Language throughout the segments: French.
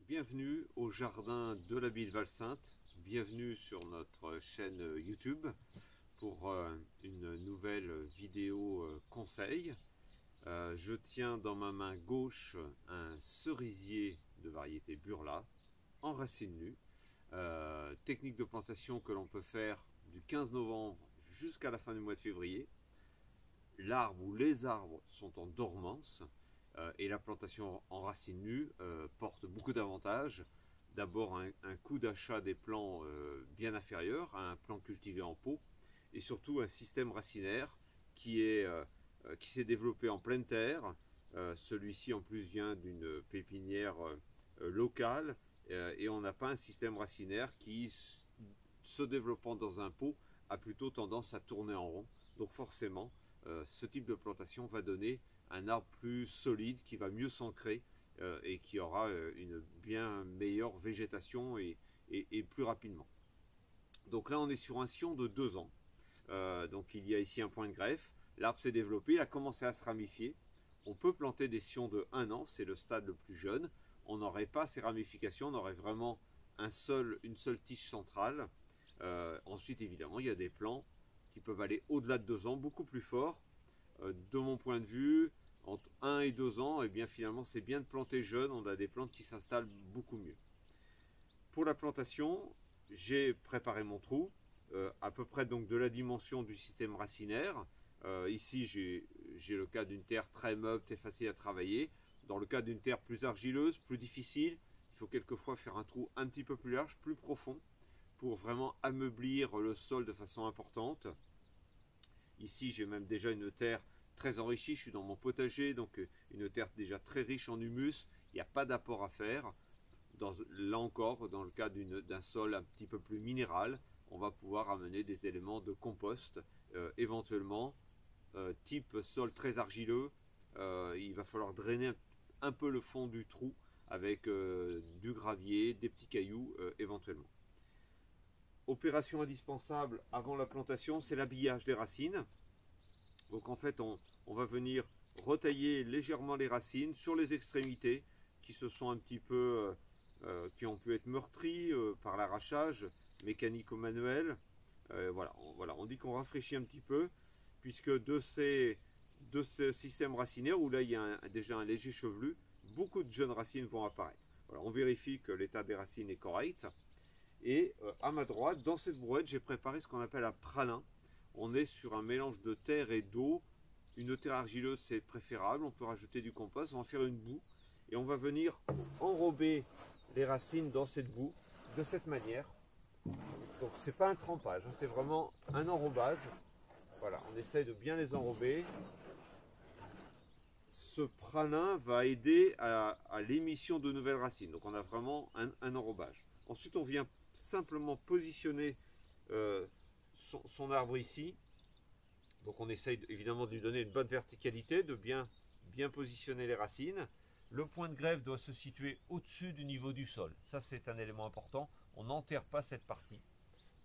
Bienvenue au jardin de l'abbaye de Valsainte, bienvenue sur notre chaîne YouTube pour une nouvelle vidéo conseil. Je tiens dans ma main gauche un cerisier de variété Burla en racine nue, technique de plantation que l'on peut faire du 15 novembre jusqu'à la fin du mois de février. L'arbre ou les arbres sont en dormance et la plantation en racine nue porte beaucoup d'avantages. D'abord un coût d'achat des plants bien inférieur à un plant cultivé en pot et surtout un système racinaire qui s'est développé en pleine terre. Celui-ci en plus vient d'une pépinière locale et on n'a pas un système racinaire qui, se développant dans un pot, a plutôt tendance à tourner en rond. Donc forcément, ce type de plantation va donner un arbre plus solide qui va mieux s'ancrer et qui aura une bien meilleure végétation et plus rapidement. Donc là on est sur un sillon de 2 ans. Donc il y a ici un point de greffe. L'arbre s'est développé, il a commencé à se ramifier. On peut planter des sillons de 1 an, c'est le stade le plus jeune. On n'aurait pas ces ramifications, on aurait vraiment une seule tige centrale. Ensuite évidemment il y a des plants qui peuvent aller au-delà de 2 ans, beaucoup plus forts. De mon point de vue, entre 1 et 2 ans, et bien finalement c'est bien de planter jeune, on a des plantes qui s'installent beaucoup mieux. Pour la plantation, j'ai préparé mon trou, à peu près donc de la dimension du système racinaire. Ici j'ai le cas d'une terre très meuble, très facile à travailler. Dans le cas d'une terre plus argileuse, plus difficile, il faut quelquefois faire un trou un petit peu plus large, plus profond, pour vraiment ameublir le sol de façon importante. Ici j'ai même déjà une terre très enrichie, je suis dans mon potager, donc une terre déjà très riche en humus, il n'y a pas d'apport à faire. Là encore, dans le cas d'un sol un petit peu plus minéral, on va pouvoir amener des éléments de compost, éventuellement, type sol très argileux, il va falloir drainer un peu le fond du trou avec du gravier, des petits cailloux éventuellement. Opération indispensable avant la plantation, c'est l'habillage des racines. Donc en fait, on va venir retailler légèrement les racines sur les extrémités qui se sont un petit peu, qui ont pu être meurtries par l'arrachage mécanique ou manuel. Voilà, on dit qu'on rafraîchit un petit peu, puisque de ce système racinaire où là il y a déjà un léger chevelu, beaucoup de jeunes racines vont apparaître. Voilà, on vérifie que l'état des racines est correct. Et à ma droite, dans cette brouette, j'ai préparé ce qu'on appelle un pralin. On est sur un mélange de terre et d'eau. Une terre argileuse, c'est préférable. On peut rajouter du compost. On va faire une boue. Et on va venir enrober les racines dans cette boue de cette manière. Donc c'est pas un trempage, c'est vraiment un enrobage. Voilà, on essaye de bien les enrober. Ce pralin va aider à l'émission de nouvelles racines. Donc on a vraiment un enrobage. Ensuite, on vient simplement positionner son arbre ici. Donc on essaye évidemment de lui donner une bonne verticalité, de bien positionner les racines. Le point de greffe doit se situer au-dessus du niveau du sol. Ça c'est un élément important. On n'enterre pas cette partie.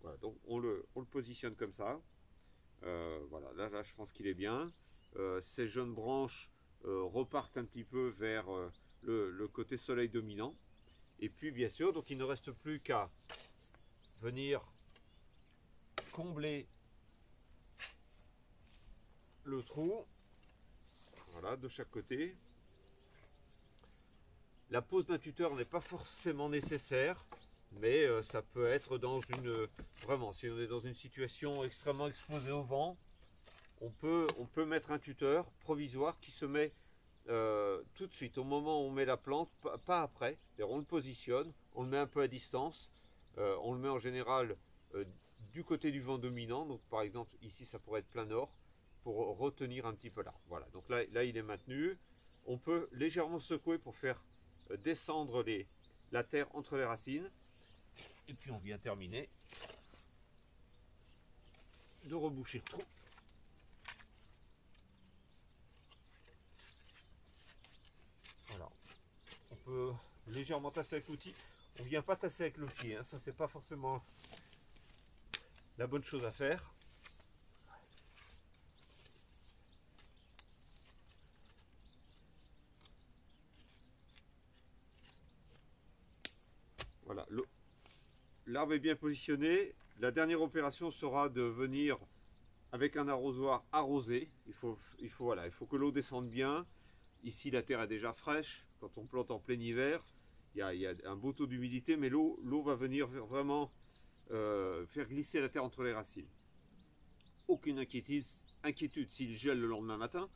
Voilà, donc on le positionne comme ça. Voilà, là je pense qu'il est bien. Ces jeunes branches repartent un petit peu vers le côté soleil dominant. Et puis bien sûr, donc il ne reste plus qu'à venir combler le trou, voilà, de chaque côté. La pose d'un tuteur n'est pas forcément nécessaire, mais ça peut être dans vraiment, si on est dans une situation extrêmement exposée au vent, on peut mettre un tuteur provisoire qui se met tout de suite, au moment où on met la plante, pas après. On le positionne, on le met un peu à distance, on le met en général du côté du vent dominant, donc par exemple ici ça pourrait être plein nord, pour retenir un petit peu là. Voilà, donc là il est maintenu. On peut légèrement secouer pour faire descendre la terre entre les racines. Et puis on vient terminer de reboucher le trou. Voilà, on peut légèrement tasser avec l'outil. On ne vient pas tasser avec le pied, hein. Ça c'est pas forcément la bonne chose à faire. Voilà, l'arbre est bien positionné. La dernière opération sera de venir avec un arrosoir arroser. Voilà, il faut que l'eau descende bien. Ici, la terre est déjà fraîche. Quand on plante en plein hiver, il y a un beau taux d'humidité, mais l'eau va venir vraiment faire glisser la terre entre les racines. Aucune inquiétude s'il gèle le lendemain matin,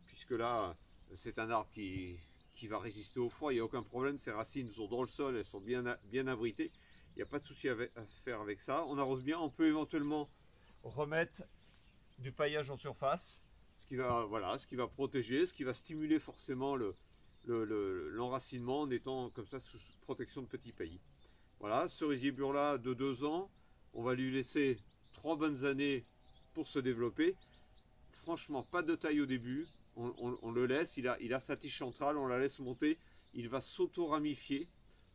puisque là, c'est un arbre qui va résister au froid, il n'y a aucun problème. Ses racines sont dans le sol, elles sont bien abritées. Il n'y a pas de souci à faire avec ça. On arrose bien, on peut éventuellement remettre du paillage en surface, ce qui va protéger, ce qui va stimuler forcément l'enracinement en étant comme ça sous protection de petits paillis. Voilà, cerisier burla de 2 ans, on va lui laisser 3 bonnes années pour se développer. Franchement, pas de taille au début, on le laisse, il a sa tige centrale, on la laisse monter, il va s'auto-ramifier.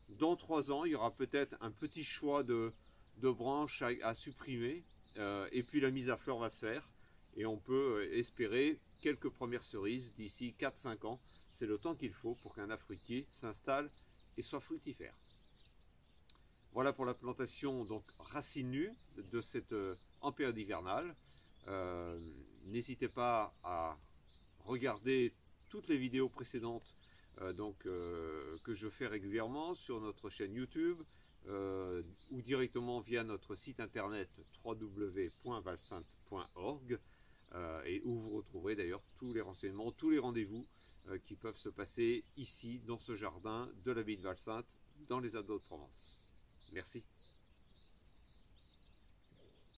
Dans 3 ans, il y aura peut-être un petit choix de branches à supprimer, et puis la mise à fleur va se faire, et on peut espérer quelques premières cerises d'ici 4-5 ans. C'est le temps qu'il faut pour qu'un arbre fruitier s'installe et soit fructifère. Voilà pour la plantation donc racine nue de cette en période hivernale. N'hésitez pas à regarder toutes les vidéos précédentes que je fais régulièrement sur notre chaîne YouTube ou directement via notre site internet www.valsainte.org et où vous retrouverez d'ailleurs tous les renseignements, tous les rendez-vous qui peuvent se passer ici dans ce jardin de l'abbaye de Valsainte dans les Alpes de Haute-Provence. Merci.